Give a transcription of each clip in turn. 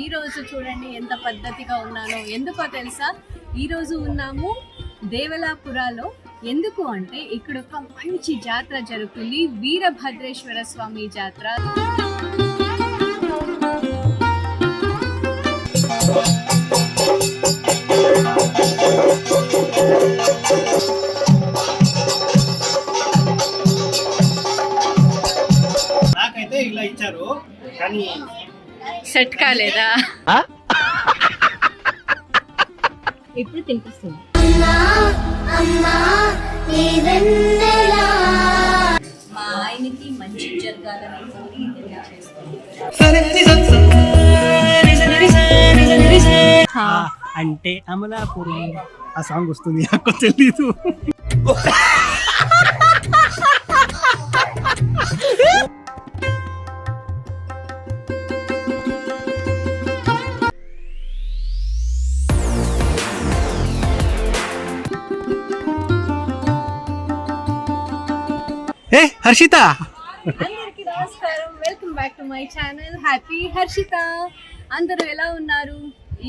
ఈ రోజు చూడండి ఎంత పద్ధతిగా ఉన్నానో. ఎందుకో తెలుసా, ఈ రోజు ఉన్నాము దేవలాపురాలో. ఎందుకు అంటే ఇక్కడ ఒక మంచి జాతర జరుగుతుంది, వీరభద్రేశ్వర స్వామి జాతర. నాకైతే ఇలా ఇచ్చారు కానీ సెట్ కాలేదా? ఇప్పుడు తినిపిస్తుంది. మా ఆయనకి మంచి జరగాలని కోరి ఇలా చేస్తాం. అంటే అమలాపురం ఆ సాంగ్ వస్తుంది, నాకు తెలీదు. ఏ హర్షిత, అందరికి నమస్కారం, welcome back to my channel happy Harshitha. అందరూ ఎలా ఉన్నారు?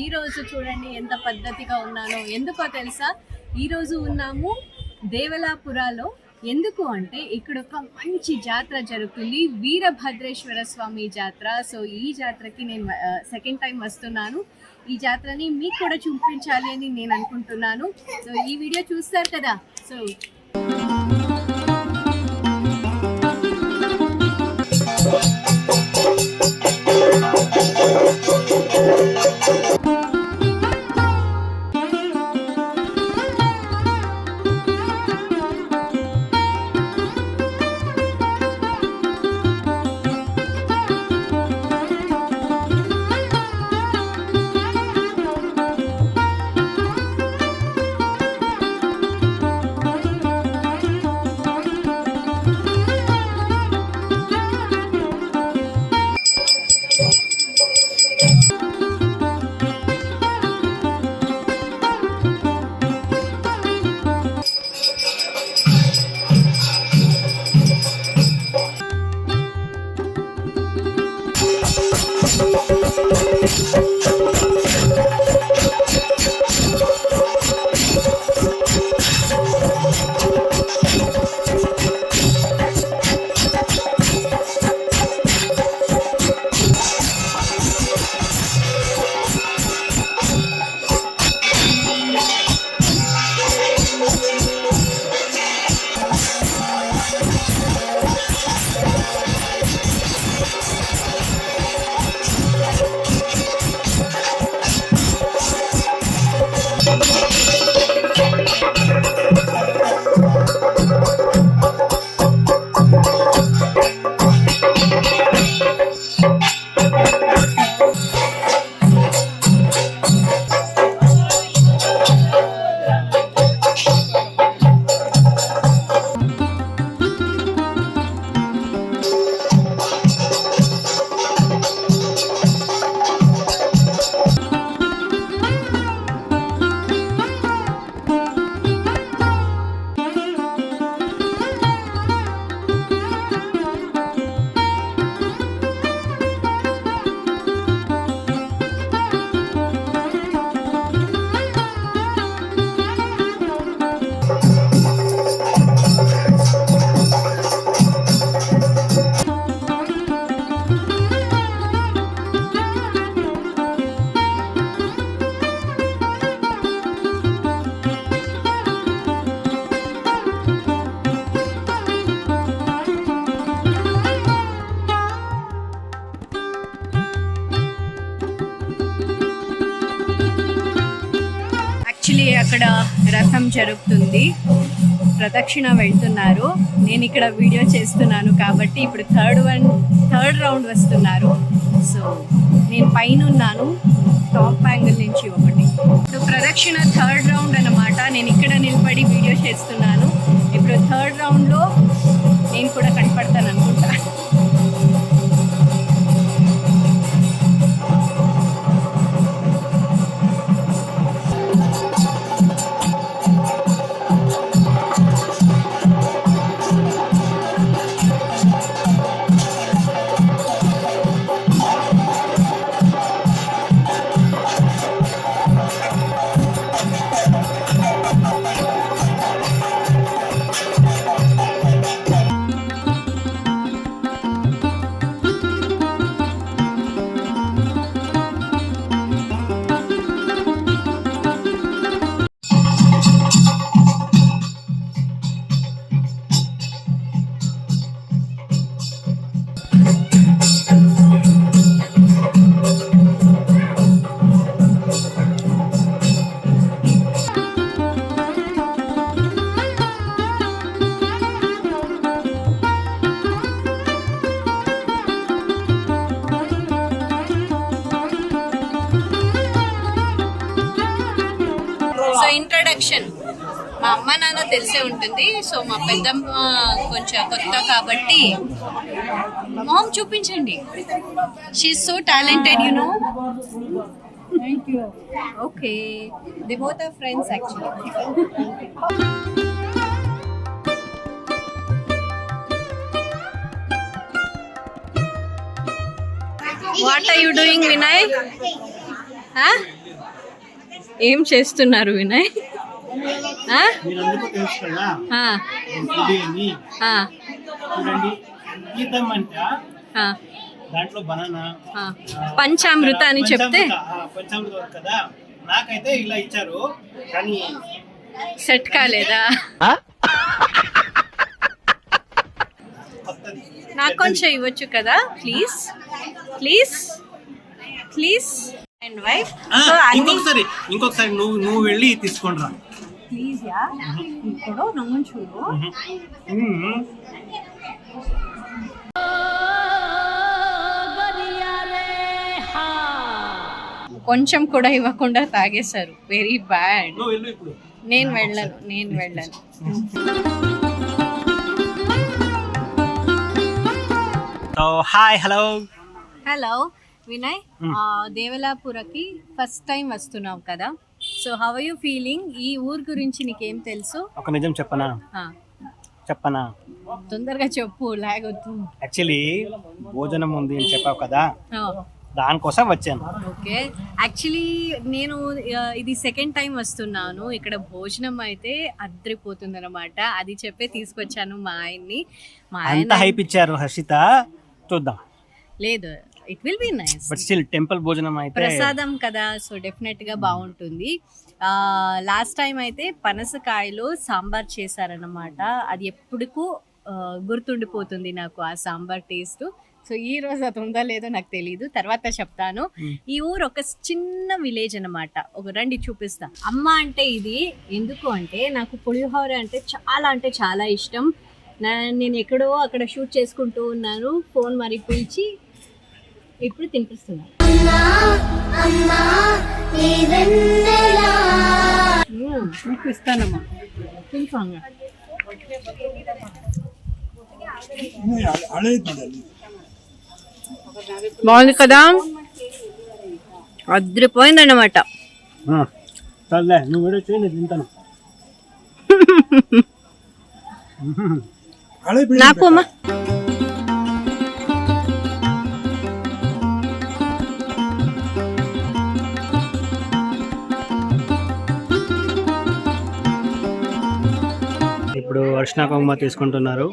ఈ రోజు చూడండి ఎంత పద్ధతిగా ఉన్నానో. ఎందుకో తెలుసా, ఈ రోజు ఉన్నాము దేవలాపురాలో. ఎందుకు అంటే ఇక్కడ ఒక మంచి జాతర జరుగుతుంది, వీరభద్రేశ్వర స్వామి జాతర. సో ఈ జాతరకి నేను సెకండ్ టైం వస్తున్నాను. ఈ జాతరని మీకు కూడా చూపించాలి అని నేను అనుకుంటున్నాను. సో ఈ వీడియో చూస్తారు కదా. సో అక్కడ రథం జరుగుతుంది, ప్రదక్షిణ వెళ్తున్నారు. నేను ఇక్కడ వీడియో చేస్తున్నాను కాబట్టి ఇప్పుడు థర్డ్ రౌండ్ వస్తున్నారు. సో నేను పైన ఉన్నాను, టాప్ యాంగిల్ నుంచి ఒకటి. ఇప్పుడు ప్రదక్షిణ థర్డ్ రౌండ్ అన్నమాట. నేను ఇక్కడ నిలబడి వీడియో చేస్తున్నాను. ఇప్పుడు థర్డ్ రౌండ్లో నేను కూడా కనపడతాను అనుకుంటా. ఇంట్రడక్షన్. మా అమ్మ నాన్న తెలిసే ఉంటుంది. సో మా పెద్దమ్మ కొంచెం కొత్త కాబట్టి మొహం చూపించండి. She so talented, you know. Thank you. Okay, they both are friends actually. What are you doing Vinay? ఏం చేస్తున్నారు వినయ్? మీరందరికీ తెలుసు కదా చూడండి, గీతం అంటే దాంట్లో బనానా పంచామృత అని చెప్తే పంచామృతం కదా. నాకైతే ఇలా ఇచ్చారు కానీ సెట్ కాలేదా? కొత్తది. నాకు కొంచెం ఇవ్వచ్చు కదా please please please. And wife ఇంకొకసారి నువ్వు వెళ్ళి తీసుకొని రా. Please, yeah. Ikodo nangun chudu. కొంచెం కూడా ఇవ్వకుండా తాగేశారు. Very bad. నువ్వు వెళ్ళు ఇప్పుడు. నేను వెళ్ళను. హాయ్, హలో వినయ్, దేవలాపురకి ఫస్ట్ టైం వస్తున్నావు కదా. So how are you feeling? ఈ ఊరు గురించి నీకేం తెలుసు? ఒక నిజం చెప్పనా? తొందరగా చెప్పు, లాగొద్దు. యాక్చువల్లీ భోజనం ఉంది అని చెప్పావు కదా, దానికోసం వచ్చాను. ఓకే, యాక్చువల్లీ నేను ఇది సెకండ్ టైం వస్తున్నాను. ఇక్కడ భోజనం అయితే అద్రిపోతుంది అనమాట. అది చెప్పే తీసుకొచ్చాను మా ఆయన్ని. మా అంత హైప్ ఇచ్చారు హర్షిత, చూద్దాం. లేదు, it will be nice. But still temple భోజనం అయితే ప్రసాదం కదా, సో డెఫినెట్ గా బాగుంటుంది. లాస్ట్ టైం అయితే పనసకాయలో సాంబార్ చేశారనమాట. అది ఎప్పుడుకు గుర్తుండిపోతుంది నాకు ఆ సాంబార్ టేస్ట్. సో ఈ రోజు అది ఉందా లేదో నాకు తెలియదు, తర్వాత చెప్తాను. ఈ ఊరు ఒక చిన్న విలేజ్ అనమాట. ఒక రండి చూపిస్తా. అమ్మ అంటే ఇది ఎందుకు అంటే, నాకు పులిహోర అంటే చాలా ఇష్టం. నేను ఎక్కడో అక్కడ షూట్ చేసుకుంటూ ఉన్నాను, ఫోన్ మరి పిలిచి ఇప్పుడు తినిపిస్తున్నాను. ఇస్తానమ్మా. తినిపాంగా. బాగుంది కదా, అద్రిపోయిందన్నమాట. నువ్వు కూడా చేయి, నేను తింటాను. నాకు అమ్మా. ఇప్పుడు అర్చనా కుంకుమ తీసుకుంటున్నారు.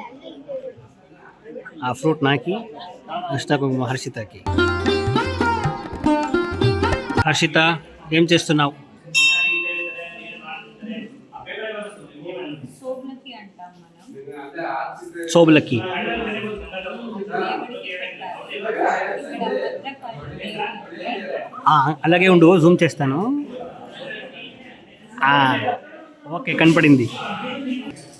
ఆ ఫ్రూట్ నాకి, అర్చనా కుంకుమ హర్షితకి. హర్షిత, ఏం చేస్తున్నావు? సోబులకి. అలాగే ఉండు, జూమ్ చేస్తాను. ఓకే, కనపడింది.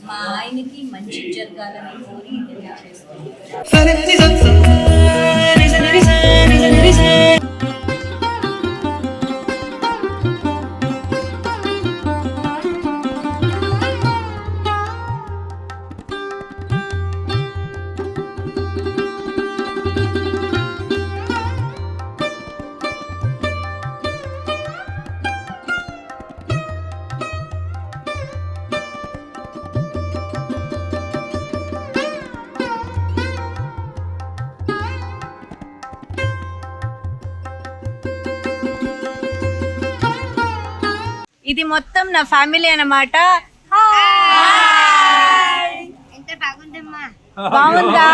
మా ఆయనకి మంచి జరగాలని కోరి చేస్తాను. ఇది మొత్తం నా ఫ్యామిలీ అన్నమాట. బాగుందా?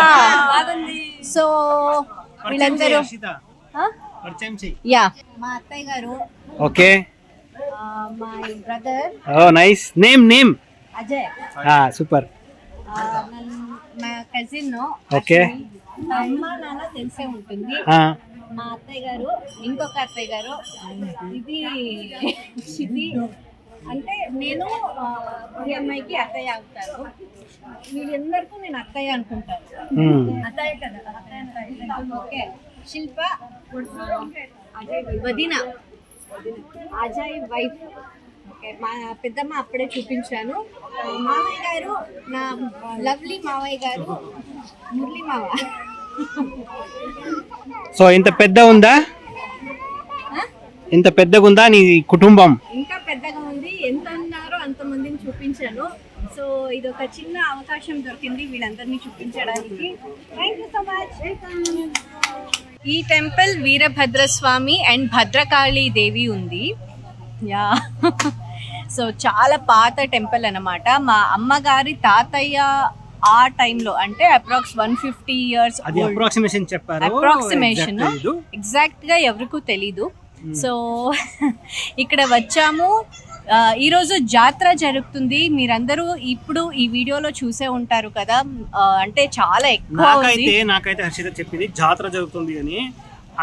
సో వీళ్ళందరూ యా మా అత్తయ్య గారు, okay, my brother. Oh nice. Name Ajay. Super. మా కజిన్. ఓకే, అమ్మ నాన్న తెలిసే ఉంటుంది. మా అత్తయ్య గారు, ఇంకొక అత్తయ్య గారు, ఇది శితి. అంటే నేను ఈ అమ్మాయికి అత్తయ్య అవుతాను. వీళ్ళందరికీ నేను అత్తయ్య అనుకుంటాను. అత్తయ్య కదా, అత్తయ్య. ఓకే, శిల్ప అజయ్ వదిన, అజయ్ వైఫ్. ఓకే, మా పెద్దమ్మ అప్పుడే చూపించాను. మావయ్య గారు, నా లవ్లీ మావయ్య గారు, మురళి మావ. సో ఇంత పెద్ద ఉందా, ఇంత పెద్దగా ఉందా నీ కుటుంబం? ఇంకా పెద్దగా ఉంది. ఎంత ఉన్నారో అంతమందిని చూపించాను. సో ఇది ఒక చిన్న అవకాశం దొరికింది వీళ్ళందరినీ చూపించడానికి. Thank you so much. ఈ టెంపుల్ వీరభద్రస్వామి అండ్ భద్రకాళి దేవి ఉంది. యా సో చాలా పాత టెంపుల్ అన్నమాట. మా అమ్మగారి తాతయ్య ఆ టైంలో అంటే అప్రాక్స్ 150 years అప్రాక్సిమేషన్ చెప్పారు. అప్రాక్సిమేషన్ ఎగ్జాక్ట్ గా ఎవరికూ తెలీదు. సో ఇక్కడ వచ్చాము. ఈరోజు జాతర జరుగుతుంది. మీరందరూ ఇప్పుడు ఈ వీడియోలో చూసే ఉంటారు కదా. అంటే చాలా ఎక్కువ. నాకైతే హర్షిత చెప్పింది జాతర జరుగుతుంది అని.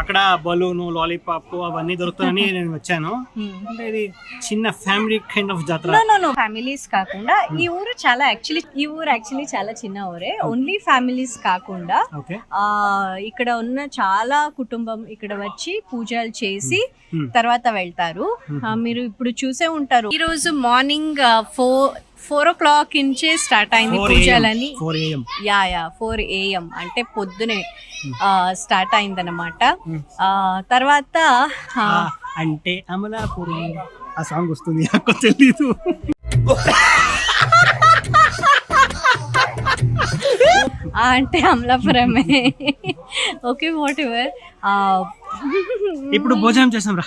అక్కడ బలూను, లాలీపాప్ అవన్నీ దొరుకుతాయని నేను వచ్చాను. అంటే ఇది చిన్న ఫ్యామిలీ కైండ్ ఆఫ్ జాతర. ఫ్యామిలీస్ కాకుండా ఈ ఊరు యాక్చువల్లీ చాలా చిన్న ఊరే. ఓన్లీ ఫ్యామిలీస్ కాకుండా ఇక్కడ ఉన్న చాలా కుటుంబం ఇక్కడ వచ్చి పూజలు చేసి తర్వాత వెళ్తారు. మీరు ఇప్పుడు చూసే ఉంటారు. ఈ రోజు మార్నింగ్ 4 o'clock నుంచే స్టార్ట్ అయింది పూజలని. 4 AM అంటే పొద్దునే స్టార్ట్ అయిందన్నమాట. తర్వాత అంటే అమలాపురం ఆ సాంగ్ వస్తుంది, నాకు తెలీదు. అంటే అమలాపురమే. Okay, what ever. ఇప్పుడు భోజనం చేసాం రా.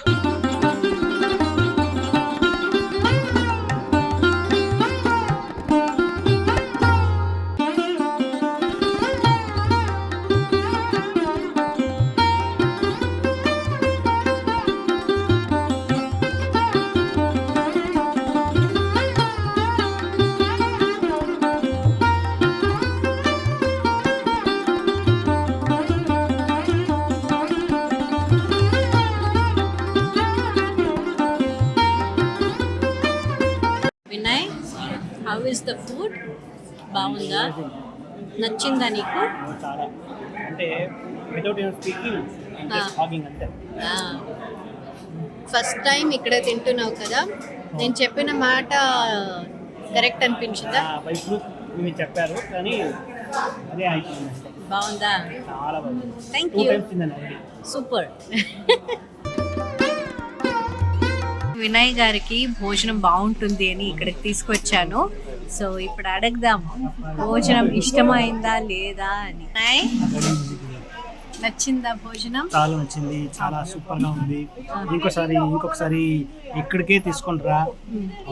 Vinay, how is the food? బాగుందా? నచ్చిందా నీకు? చాలా అంటే without your speaking just talking అంతే. ఫస్ట్ టైం ఇక్కడ తింటున్నావు కదా, నేను చెప్పిన మాట కరెక్ట్ అనిపించిందా? బై ప్రూఫ్ మీరు చెప్పారు కానీ అదే అయిపోయింది. బాగుందా? చాలా బాగుంది. Thank you. సూపర్. వినయ్ గారికి భోజనం బాగుంటుంది అని ఇక్కడికి తీసుకొచ్చాను. సో ఇప్పుడు అడగదాం భోజనం ఇష్టమైందా లేదా అని. వినయ్, నచ్చిందా భోజనం? చాలా నచ్చింది, చాలా సూపర్ గా ఉంది. ఇంకొకసారి ఇక్కడికే తీసుకుంటారా?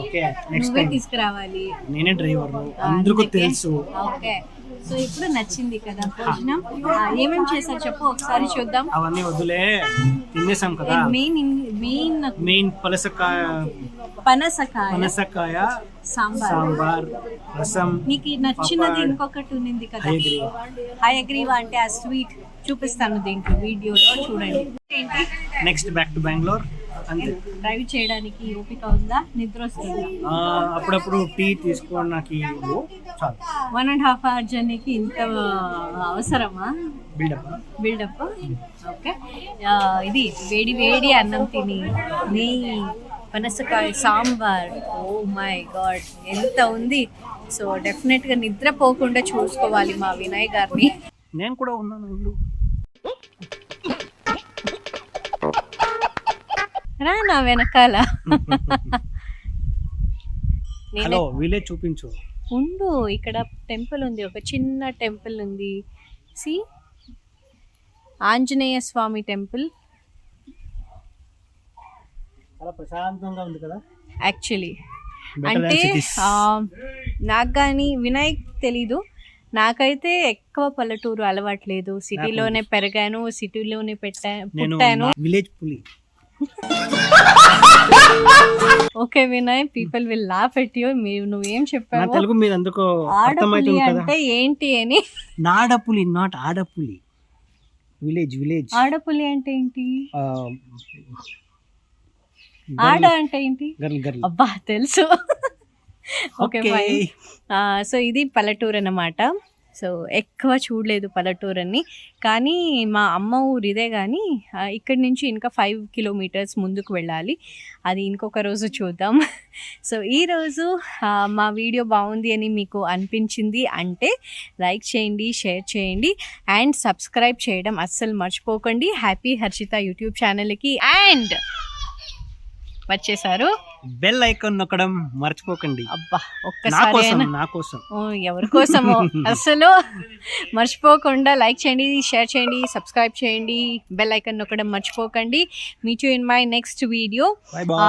ఓకే, నెక్స్ట్ టైం తీసుకురావాలి. నేనే డ్రైవర్, అందరికీ తెలుసు. ఓకే, సో ఇప్పుడు నచ్చింది కదా భోజనం. ఏమేమి చేశారు చెప్పు ఒకసారి చూద్దాం. అవన్నీ వద్దులే, తినేసాం కదా. మెయిన్ పనసకాయ సాంబార్, రసం. నీకు నచ్చినది ఇంకొకటి ఉంది కదా, హయగ్రీవా అంటే ఆ స్వీట్. చూపిస్తాను దీంట్లో వీడియోలో, చూడండి. ఏంటి నెక్స్ట్ బ్యాక్ టు బెంగళూరు. అంతే. డ్రైవ్ చేయడానికి ఓపిక ఉందా? నిద్ర వస్తుందా? అప్పుడప్పుడు టీ తీసుకోవడానికి చాలు. 1.5 hour జర్నీకి ఇంత అవసరమా? బిల్డప్. ఓకే, ఇది వేడి వేడి అన్నం తిని నెయ్యి, పనసకాయ సాంబార్. ఓ మై గాడ్, ఎంత ఉంది. సో డెఫినెట్గా నిద్రపోకుండా చూసుకోవాలి మా వినయ్ గారిని. నేను కూడా ఉన్నాను. రా నా వెనకాల. హలో, విలేజ్ చూపించు. ఉండు, ఇక్కడ టెంపుల్ ఉంది, ఒక చిన్న టెంపుల్ ఉంది. సి, ఆంజనేయ స్వామి టెంపుల్. చాలా ప్రశాంతంగా ఉంది కదా యాక్చువల్లీ. అంటే నాకు కానీ వినాయక్ తెలీదు, నాకైతే ఎక్కువ పల్లెటూరు అలవాట్లేదు. సిటీలోనే పెరిగాను, సిటీలోనే పుట్టాను. విలేజ్ పులి. Okay Vinay, people will laugh at you. నువ్వేం చెప్పావు? తెలుగు మీరు అందుకో ఆడపులి అంటే ఏంటి అని. నాడపులి, నాట్ ఆడపులి. విలేజ్. ఆడపులి అంటే ఏంటి? ఆడ అంటే ఏంటి? గర్ల్. అబ్బా, తెలుసు. Okay fine. సో ఇది పల్లెటూరు అన్నమాట. సో ఎక్కువ చూడలేదు పల్లెటూరని. కానీ మా అమ్మ ఊరు ఇదే, కానీ ఇక్కడి నుంచి ఇంకా 5 కిలోమీటర్స్ ముందుకు వెళ్ళాలి. అది ఇంకొక రోజు చూద్దాం. సో ఈరోజు మా వీడియో బాగుంది అని మీకు అనిపించింది అంటే లైక్ చేయండి, షేర్ చేయండి అండ్ సబ్స్క్రైబ్ చేయడం అస్సలు మర్చిపోకండి హ్యాపీ హర్షిత యూట్యూబ్ ఛానల్కి. అండ్ వచ్చేసారు, బెల్ ఐకాన్ నొక్కడం మర్చిపోకండి. అబ్బా నా ఒక్కసారి కోసం ఎవరి కోసమో అసలు మర్చిపోకుండా లైక్ చేయండి, షేర్ చేయండి, సబ్స్క్రైబ్ చేయండి, బెల్ ఐకాన్ నొక్కడం మర్చిపోకండి. Meet you in my next video. Bye bye.